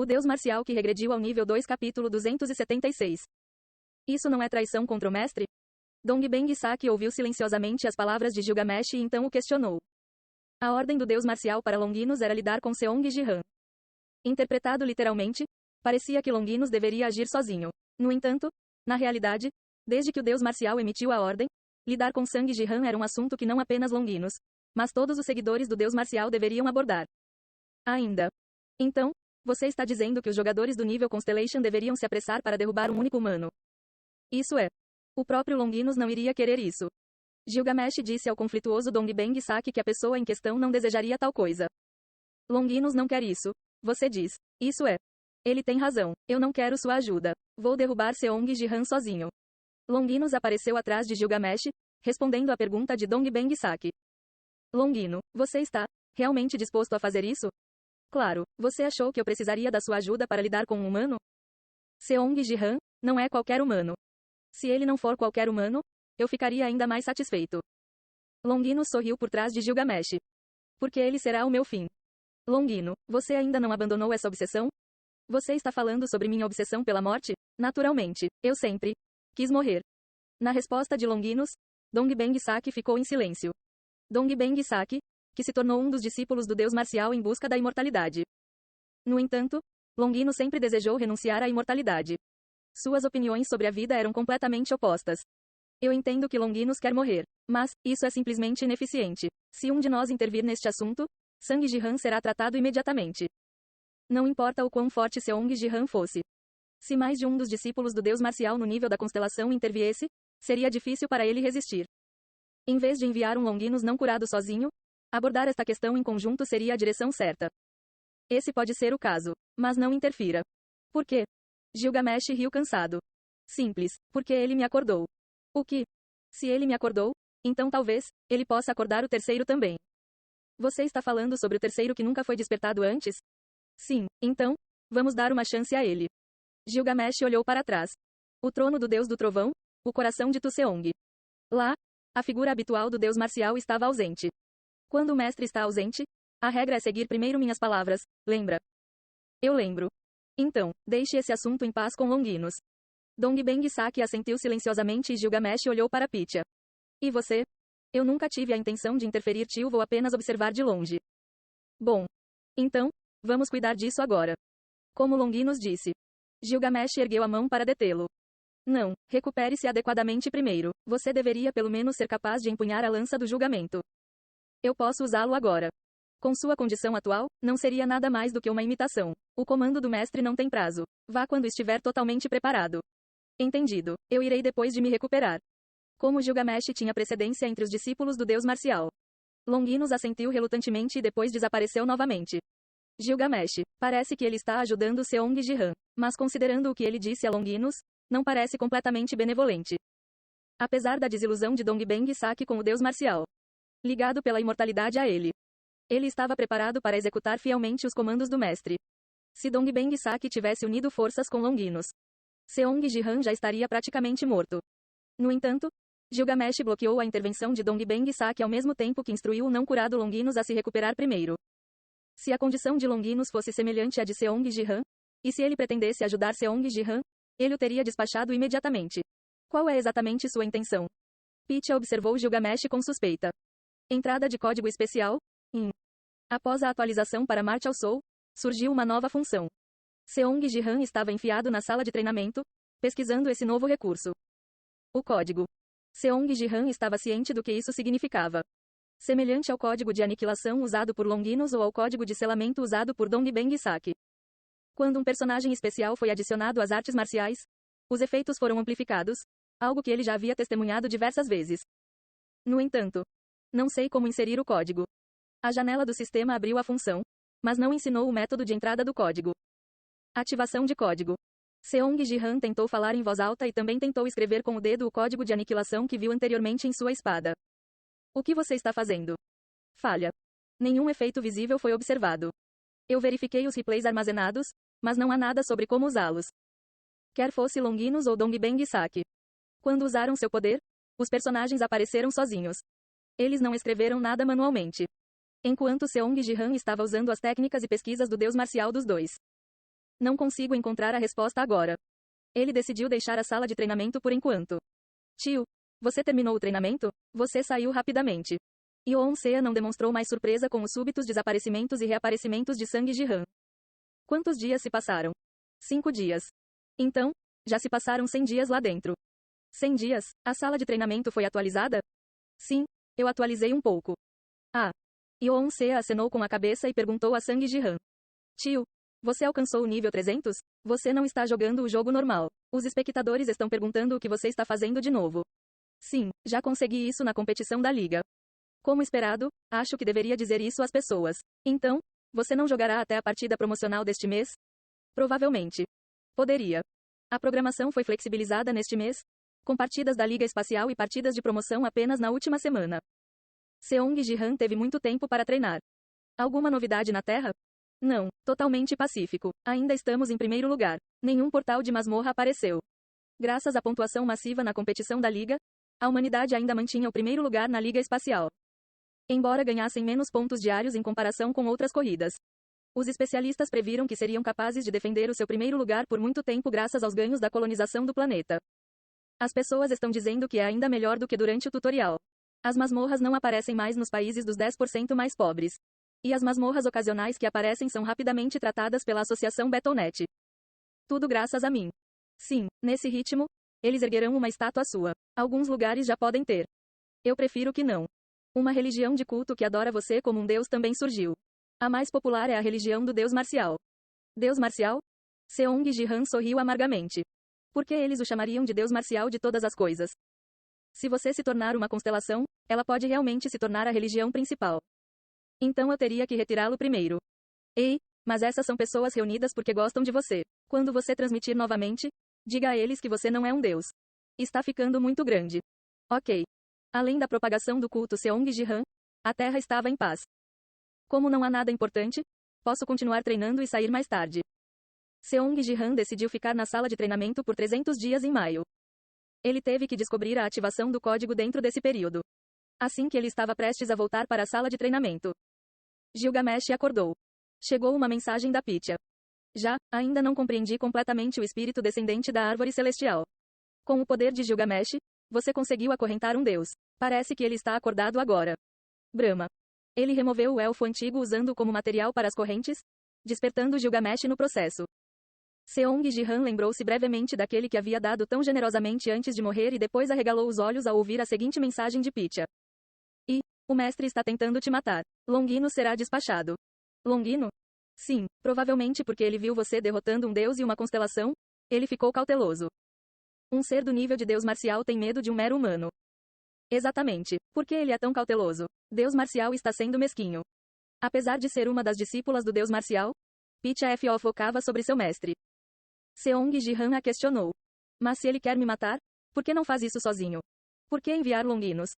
O Deus Marcial que regrediu ao nível 2 capítulo 276. Isso não é traição contra o mestre? Dongbeng Saki ouviu silenciosamente as palavras de Gilgamesh e então o questionou. A ordem do Deus Marcial para Longinus era lidar com Seong Jihan. Interpretado literalmente, parecia que Longinus deveria agir sozinho. No entanto, na realidade, desde que o Deus Marcial emitiu a ordem, lidar com Sang Jihan era um assunto que não apenas Longinus, mas todos os seguidores do Deus Marcial deveriam abordar. Ainda. Então, você está dizendo que os jogadores do nível Constellation deveriam se apressar para derrubar um único humano. Isso é. O próprio Longinus não iria querer isso. Gilgamesh disse ao conflituoso Dongbeng Saki que a pessoa em questão não desejaria tal coisa. Longinus não quer isso. Você diz. Isso é. Ele tem razão. Eu não quero sua ajuda. Vou derrubar Seong Jihan sozinho. Longinus apareceu atrás de Gilgamesh, respondendo à pergunta de Dongbeng Saki. Longino, você está realmente disposto a fazer isso? Claro, você achou que eu precisaria da sua ajuda para lidar com um humano? Seong Jihan não é qualquer humano. Se ele não for qualquer humano, eu ficaria ainda mais satisfeito. Longino sorriu por trás de Gilgamesh. Porque ele será o meu fim. Longino, você ainda não abandonou essa obsessão? Você está falando sobre minha obsessão pela morte? Naturalmente, eu sempre quis morrer. Na resposta de Longinus, Dongbeng Saki ficou em silêncio. Dongbeng Saki, que se tornou um dos discípulos do Deus Marcial em busca da imortalidade. No entanto, Longinus sempre desejou renunciar à imortalidade. Suas opiniões sobre a vida eram completamente opostas. Eu entendo que Longinus quer morrer, mas isso é simplesmente ineficiente. Se um de nós intervir neste assunto, Sang Jihan será tratado imediatamente. Não importa o quão forte Seong Jihan fosse. Se mais de um dos discípulos do Deus Marcial no nível da constelação interviesse, seria difícil para ele resistir. Em vez de enviar um Longinus não curado sozinho, abordar esta questão em conjunto seria a direção certa. Esse pode ser o caso, mas não interfira. Por quê? Gilgamesh riu cansado. Simples, porque ele me acordou. O que? Se ele me acordou, então talvez ele possa acordar o terceiro também. Você está falando sobre o terceiro que nunca foi despertado antes? Sim, então, vamos dar uma chance a ele. Gilgamesh olhou para trás. O trono do Deus do Trovão, o coração de Tuseong. Lá, a figura habitual do Deus Marcial estava ausente. Quando o mestre está ausente, a regra é seguir primeiro minhas palavras, lembra? Eu lembro. Então, deixe esse assunto em paz com Longinus. Dongbeng Saki assentiu silenciosamente e Gilgamesh olhou para Pitya. E você? Eu nunca tive a intenção de interferir, tio, vou apenas observar de longe. Bom. Então, vamos cuidar disso agora. Como Longinus disse. Gilgamesh ergueu a mão para detê-lo. Não, recupere-se adequadamente primeiro. Você deveria pelo menos ser capaz de empunhar a lança do julgamento. Eu posso usá-lo agora. Com sua condição atual, não seria nada mais do que uma imitação. O comando do mestre não tem prazo. Vá quando estiver totalmente preparado. Entendido. Eu irei depois de me recuperar. Como Gilgamesh tinha precedência entre os discípulos do Deus Marcial. Longinus assentiu relutantemente e depois desapareceu novamente. Gilgamesh, parece que ele está ajudando Seong Jihan, mas considerando o que ele disse a Longinus, não parece completamente benevolente. Apesar da desilusão de Dongbeng Saki com o Deus Marcial, ligado pela imortalidade a ele, ele estava preparado para executar fielmente os comandos do mestre. Se Dongbeng Saki tivesse unido forças com Longinus, Seong Jihan já estaria praticamente morto. No entanto, Gilgamesh bloqueou a intervenção de Dongbeng Saki ao mesmo tempo que instruiu o não curado Longinus a se recuperar primeiro. Se a condição de Longinus fosse semelhante à de Seong Jihan, e se ele pretendesse ajudar Seong Jihan, ele o teria despachado imediatamente. Qual é exatamente sua intenção? Pitya observou Gilgamesh com suspeita. Entrada de código especial? Após a atualização para Marte ao Sol, surgiu uma nova função. Seong Jihan estava enfiado na sala de treinamento, pesquisando esse novo recurso. O código. Seong Jihan estava ciente do que isso significava. Semelhante ao código de aniquilação usado por Longinus ou ao código de selamento usado por Dongbeng Saki. Quando um personagem especial foi adicionado às artes marciais, os efeitos foram amplificados, algo que ele já havia testemunhado diversas vezes. No entanto, não sei como inserir o código. A janela do sistema abriu a função, mas não ensinou o método de entrada do código. Ativação de código. Seong Jihan tentou falar em voz alta e também tentou escrever com o dedo o código de aniquilação que viu anteriormente em sua espada. O que você está fazendo? Falha. Nenhum efeito visível foi observado. Eu verifiquei os replays armazenados, mas não há nada sobre como usá-los. Quer fosse Longinus ou Dongbeng Saki. Quando usaram seu poder, os personagens apareceram sozinhos. Eles não escreveram nada manualmente. Enquanto Seong Jihan estava usando as técnicas e pesquisas do Deus Marcial dos dois. Não consigo encontrar a resposta agora. Ele decidiu deixar a sala de treinamento por enquanto. Tio, você terminou o treinamento? Você saiu rapidamente. Yeon-sea não demonstrou mais surpresa com os súbitos desaparecimentos e reaparecimentos de Sang Ji-han. Quantos dias se passaram? 5 dias. Então, já se passaram 100 dias lá dentro. 100 dias? A sala de treinamento foi atualizada? Sim, eu atualizei um pouco. Ah. Yeon-sea acenou com a cabeça e perguntou a Sang Ji-han. Tio, você alcançou o nível 300? Você não está jogando o jogo normal. Os espectadores estão perguntando o que você está fazendo de novo. Sim, já consegui isso na competição da liga. Como esperado, acho que deveria dizer isso às pessoas. Então, você não jogará até a partida promocional deste mês? Provavelmente. Poderia. A programação foi flexibilizada neste mês, com partidas da Liga Espacial e partidas de promoção apenas na última semana. Seong Ji-han teve muito tempo para treinar. Alguma novidade na Terra? Não, totalmente pacífico. Ainda estamos em primeiro lugar. Nenhum portal de masmorra apareceu. Graças à pontuação massiva na competição da Liga, a humanidade ainda mantinha o primeiro lugar na Liga Espacial. Embora ganhassem menos pontos diários em comparação com outras corridas. Os especialistas previram que seriam capazes de defender o seu primeiro lugar por muito tempo graças aos ganhos da colonização do planeta. As pessoas estão dizendo que é ainda melhor do que durante o tutorial. As masmorras não aparecem mais nos países dos 10% mais pobres. E as masmorras ocasionais que aparecem são rapidamente tratadas pela Associação Battle.net. Tudo graças a mim. Sim, nesse ritmo, eles erguerão uma estátua sua. Alguns lugares já podem ter. Eu prefiro que não. Uma religião de culto que adora você como um deus também surgiu. A mais popular é a religião do deus marcial. Deus marcial? Seong Ji-han sorriu amargamente. Por que eles o chamariam de deus marcial de todas as coisas? Se você se tornar uma constelação, ela pode realmente se tornar a religião principal. Então eu teria que retirá-lo primeiro. Ei, mas essas são pessoas reunidas porque gostam de você. Quando você transmitir novamente, diga a eles que você não é um deus. Está ficando muito grande. Ok. Além da propagação do culto Seong Ji-han, a Terra estava em paz. Como não há nada importante, posso continuar treinando e sair mais tarde. Seong Ji-han decidiu ficar na sala de treinamento por 300 dias em maio. Ele teve que descobrir a ativação do código dentro desse período. Assim que ele estava prestes a voltar para a sala de treinamento, Gilgamesh acordou. Chegou uma mensagem da Pitya. Ainda não compreendi completamente o espírito descendente da árvore celestial. Com o poder de Gilgamesh, você conseguiu acorrentar um deus. Parece que ele está acordado agora. Brahma. Ele removeu o elfo antigo usando-o como material para as correntes, despertando Gilgamesh no processo. Seong Ji-han lembrou-se brevemente daquele que havia dado tão generosamente antes de morrer e depois arregalou os olhos ao ouvir a seguinte mensagem de Pitya. O mestre está tentando te matar. Longino será despachado. Longino? Sim, provavelmente porque ele viu você derrotando um deus e uma constelação, ele ficou cauteloso. Um ser do nível de deus marcial tem medo de um mero humano. Exatamente. Por que ele é tão cauteloso? Deus marcial está sendo mesquinho. Apesar de ser uma das discípulas do deus marcial, Pitya focava sobre seu mestre. Seong Ji-han a questionou. Mas se ele quer me matar, por que não faz isso sozinho? Por que enviar Longinos?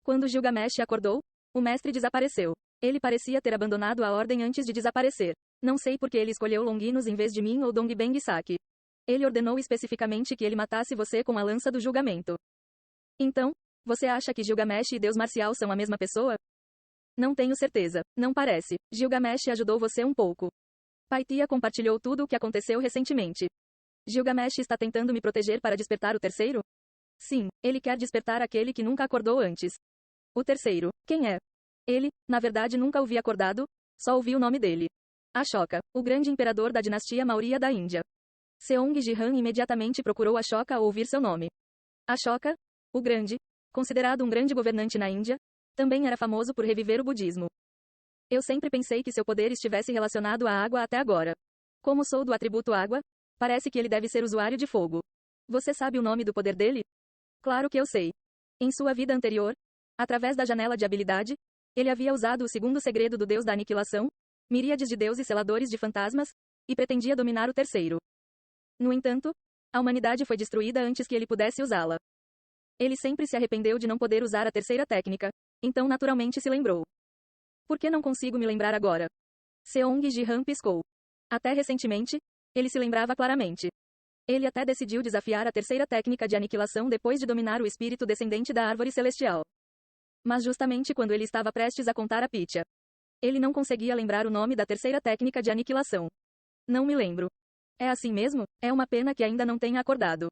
Quando Gilgamesh acordou, o mestre desapareceu. Ele parecia ter abandonado a ordem antes de desaparecer. Não sei por que ele escolheu Longinos em vez de mim ou Dongbeng Saki. Ele ordenou especificamente que ele matasse você com a lança do julgamento. Então, você acha que Gilgamesh e Deus Marcial são a mesma pessoa? Não tenho certeza. Não parece. Gilgamesh ajudou você um pouco. Pythia compartilhou tudo o que aconteceu recentemente. Gilgamesh está tentando me proteger para despertar o terceiro? Sim, ele quer despertar aquele que nunca acordou antes. O terceiro, quem é? Ele, na verdade nunca o vi acordado, só ouvi o nome dele. Ashoka, o grande imperador da dinastia Maurya da Índia. Seong Ji-han imediatamente procurou Ashoka ao ouvir seu nome. Ashoka, o grande, considerado um grande governante na Índia, também era famoso por reviver o budismo. Eu sempre pensei que seu poder estivesse relacionado à água até agora. Como sou do atributo água, parece que ele deve ser usuário de fogo. Você sabe o nome do poder dele? Claro que eu sei. Em sua vida anterior, através da janela de habilidade, ele havia usado o segundo segredo do deus da aniquilação, miríades de deuses seladores de fantasmas, e pretendia dominar o terceiro. No entanto, a humanidade foi destruída antes que ele pudesse usá-la. Ele sempre se arrependeu de não poder usar a terceira técnica, então naturalmente se lembrou. Por que não consigo me lembrar agora? Seong Ji-han piscou. Até recentemente, ele se lembrava claramente. Ele até decidiu desafiar a terceira técnica de aniquilação depois de dominar o espírito descendente da árvore celestial. Mas justamente quando ele estava prestes a contar a Pitya, ele não conseguia lembrar o nome da terceira técnica de aniquilação. Não me lembro. É assim mesmo? É uma pena que ainda não tenha acordado.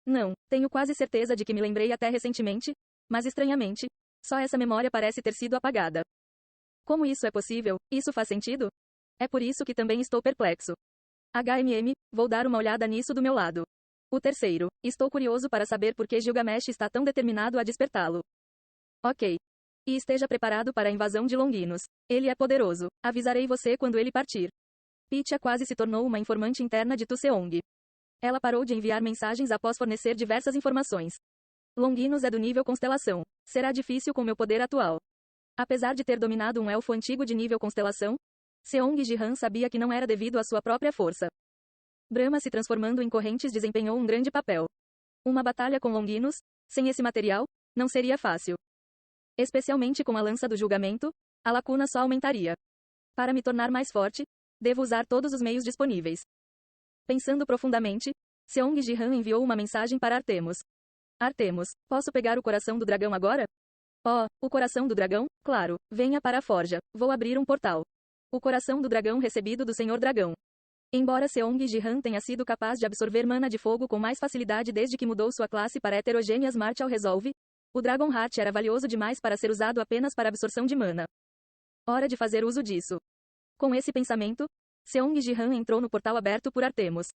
Não, tenho quase certeza de que me lembrei até recentemente, mas estranhamente, só essa memória parece ter sido apagada. Como isso é possível? Isso faz sentido? É por isso que também estou perplexo. Vou dar uma olhada nisso do meu lado. O terceiro, estou curioso para saber por que Gilgamesh está tão determinado a despertá-lo. Ok. E esteja preparado para a invasão de Longinos. Ele é poderoso. Avisarei você quando ele partir. Pitya quase se tornou uma informante interna de Tuseong. Ela parou de enviar mensagens após fornecer diversas informações. Longinos é do nível constelação. Será difícil com meu poder atual. Apesar de ter dominado um elfo antigo de nível constelação, Seong Jihan sabia que não era devido à sua própria força. Brahma se transformando em correntes desempenhou um grande papel. Uma batalha com Longinos, sem esse material, não seria fácil. Especialmente com a lança do julgamento, a lacuna só aumentaria. Para me tornar mais forte, devo usar todos os meios disponíveis. Pensando profundamente, Seong Jihan enviou uma mensagem para Artemus. Artemus, posso pegar o coração do dragão agora? Oh, o coração do dragão? Claro, venha para a forja, vou abrir um portal. O coração do dragão recebido do Senhor Dragão. Embora Seong Jihan tenha sido capaz de absorver mana de fogo com mais facilidade desde que mudou sua classe para heterogêneas Martial Resolve, o Dragon Heart era valioso demais para ser usado apenas para absorção de mana. Hora de fazer uso disso. Com esse pensamento, Seong Jihan entrou no portal aberto por Artemus.